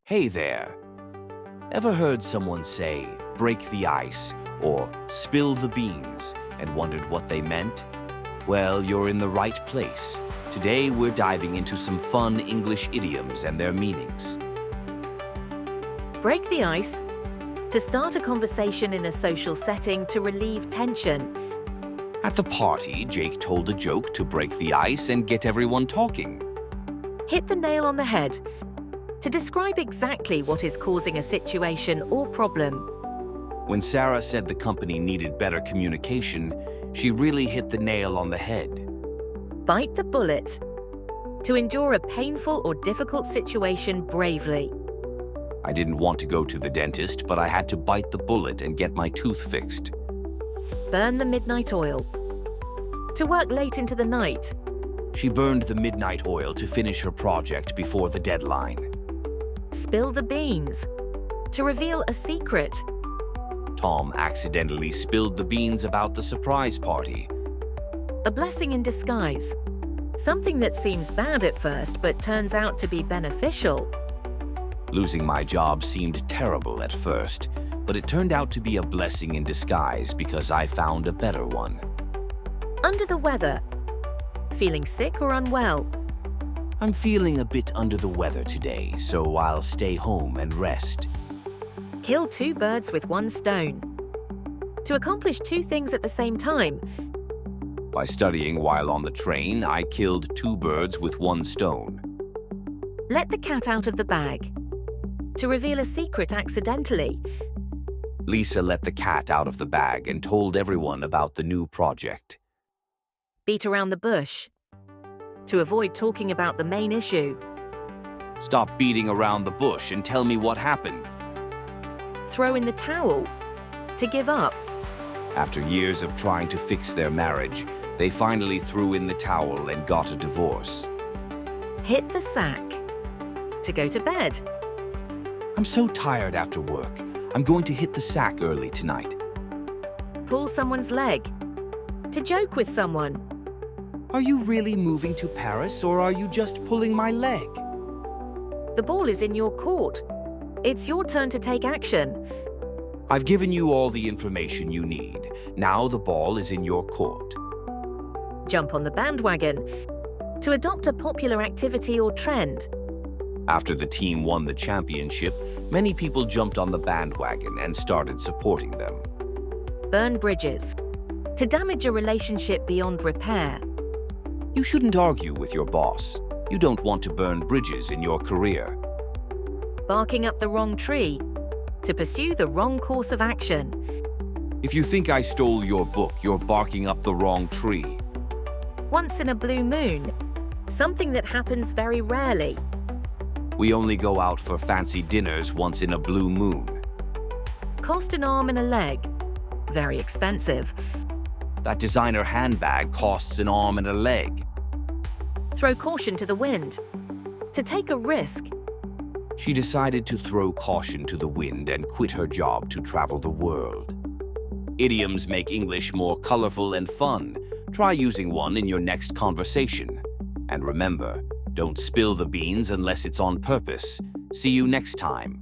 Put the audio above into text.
Hey there! Ever heard someone say, break the ice, or spill the beans, and wondered what they meant? Well, you're in the right place. Today, we're diving into some fun English idioms and their meanings. Break the ice. To start a conversation in a social setting to relieve tension. At the party, Jake told a joke to break the ice and get everyone talking. Hit the nail on the head. To describe exactly what is causing a situation or problem. When Sarah said the company needed better communication, she really hit the nail on the head. Bite the bullet. To endure a painful or difficult situation bravely. I didn't want to go to the dentist, but I had to bite the bullet and get my tooth fixed. Burn the midnight oil. To work late into the night. She burned the midnight oil to finish her project before the deadline. Spill the beans. To reveal a secret. Tom accidentally spilled the beans about the surprise party. A blessing in disguise. Something that seems bad at first but turns out to be beneficial. Losing my job seemed terrible at first, but it turned out to be a blessing in disguise because I found a better one. Under the weather. Feeling sick or unwell. I'm feeling a bit under the weather today, so I'll stay home and rest. Kill two birds with one stone. To accomplish two things at the same time. By studying while on the train, I killed two birds with one stone. Let the cat out of the bag. To reveal a secret accidentally. Lisa let the cat out of the bag and told everyone about the new project. Beat around the bush. To avoid talking about the main issue. Stop beating around the bush and tell me what happened. Throw in the towel. To give up. After years of trying to fix their marriage, they finally threw in the towel and got a divorce. Hit the sack. To go to bed. I'm so tired after work. I'm going to hit the sack early tonight. Pull someone's leg. To joke with someone. Are you really moving to Paris, or are you just pulling my leg? The ball is in your court. It's your turn to take action. I've given you all the information you need. Now the ball is in your court. Jump on the bandwagon. To adopt a popular activity or trend. After the team won the championship, many people jumped on the bandwagon and started supporting them. Burn bridges. To damage a relationship beyond repair. You shouldn't argue with your boss. You don't want to burn bridges in your career. Barking up the wrong tree. To pursue the wrong course of action. If you think I stole your book, you're barking up the wrong tree. Once in a blue moon. Something that happens very rarely. We only go out for fancy dinners once in a blue moon. Cost an arm and a leg. Very expensive. That designer handbag costs an arm and a leg. Throw caution to the wind. To take a risk. She decided to throw caution to the wind and quit her job to travel the world. Idioms make English more colorful and fun. Try using one in your next conversation. And remember, don't spill the beans unless it's on purpose. See you next time.